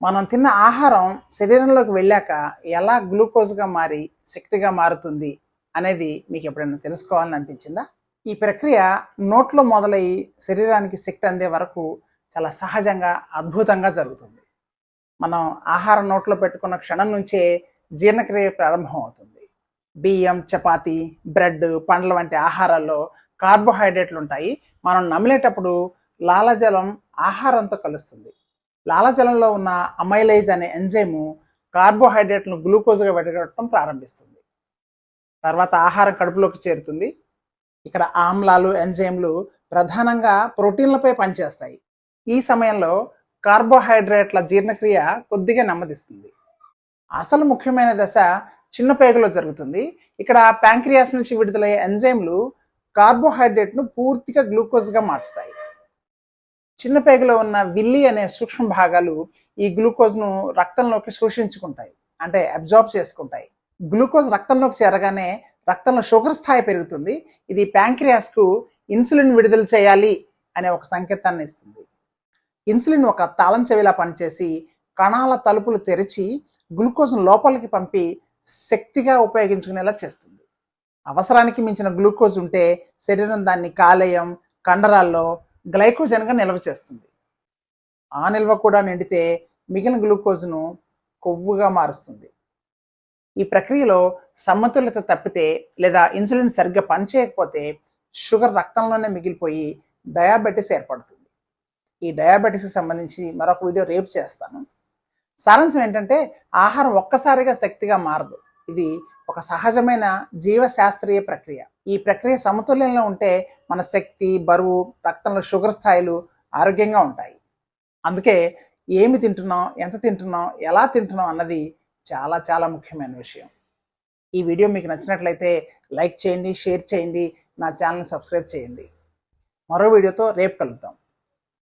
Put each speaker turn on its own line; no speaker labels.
మనం తిన్న ఆహారం శరీరంలోకి వెళ్ళాక ఎలా గ్లూకోజ్గా మారి శక్తిగా మారుతుంది అనేది మీకు ఎప్పుడైనా తెలుసుకోవాలని అనిపించిందా? ఈ ప్రక్రియ నోట్లో మొదలై శరీరానికి శక్తి అందే వరకు చాలా సహజంగా అద్భుతంగా జరుగుతుంది. మనం ఆహారం నోట్లో పెట్టుకున్న క్షణం నుంచే జీర్ణక్రియ ప్రారంభం అవుతుంది. బియ్యం, చపాతి, బ్రెడ్, పండ్ల వంటి ఆహారాల్లో కార్బోహైడ్రేట్లు ఉంటాయి. మనం నమిలేటప్పుడు లాలజలం ఆహారంతో కలుస్తుంది. లాలజలంలో ఉన్న అమైలైజ్ అనే ఎంజైము కార్బోహైడ్రేట్లను గ్లూకోజ్గా విడగొట్టడం ప్రారంభిస్తుంది. తర్వాత ఆహారం కడుపులోకి చేరుతుంది. ఇక్కడ ఆమ్లాలు, ఎంజైమ్లు ప్రధానంగా ప్రోటీన్లపై పనిచేస్తాయి. ఈ సమయంలో కార్బోహైడ్రేట్ల జీర్ణక్రియ కొద్దిగా నెమ్మదిస్తుంది. అసలు ముఖ్యమైన దశ చిన్న పేగులో జరుగుతుంది. ఇక్కడ ప్యాంక్రియాస్ నుంచి విడుదలయ్యే ఎంజైమ్లు కార్బోహైడ్రేట్ను పూర్తిగా గ్లూకోజ్గా మార్చుతాయి. చిన్న పేగులో ఉన్న విల్లి అనే సూక్ష్మ భాగాలు ఈ గ్లూకోజ్ను రక్తంలోకి శోషించుకుంటాయి, అంటే అబ్జార్బ్ చేసుకుంటాయి. గ్లూకోజ్ రక్తంలోకి చేరగానే రక్తంలో షుగర్ స్థాయి పెరుగుతుంది. ఇది ప్యాంక్రియాస్కు ఇన్సులిన్ విడుదల చేయాలి అనే ఒక సంకేతాన్ని ఇస్తుంది. ఇన్సులిన్ ఒక తాళం చెవిలా పనిచేసి కణాల తలుపులు తెరిచి గ్లూకోజ్ను లోపలికి పంపి శక్తిగా ఉపయోగించుకునేలా చేస్తుంది. అవసరానికి మించిన గ్లూకోజ్ ఉంటే శరీరం దాన్ని కాలేయం, కండరాల్లో గ్లైకోజన్గా నిల్వ చేస్తుంది. ఆ నిల్వ కూడా నిండితే మిగిలిన గ్లూకోజ్ను కొవ్వుగా మారుస్తుంది. ఈ ప్రక్రియలో సమతుల్యత తప్పితే లేదా ఇన్సులిన్ సరిగ్గా పనిచేయకపోతే షుగర్ రక్తంలోనే మిగిలిపోయి డయాబెటీస్ ఏర్పడుతుంది. ఈ డయాబెటీస్కి సంబంధించి మరొక వీడియో రేపు చేస్తాను. సారాంశం ఏంటంటే, ఆహారం ఒక్కసారిగా శక్తిగా మారదు. ఇది ఒక సహజమైన జీవశాస్త్రీయ ప్రక్రియ. ఈ ప్రక్రియ సమతుల్యంలో ఉంటే మన శక్తి, బరువు, రక్తంలో షుగర్ స్థాయిలు ఆరోగ్యంగా ఉంటాయి. అందుకే ఏమి తింటున్నాం, ఎంత తింటున్నాం, ఎలా తింటున్నాం అన్నది చాలా చాలా ముఖ్యమైన విషయం. ఈ వీడియో మీకు నచ్చినట్లయితే లైక్ చేయండి, షేర్ చేయండి, నా ఛానల్ని సబ్స్క్రైబ్ చేయండి. మరో వీడియోతో రేపు కలుద్దాం.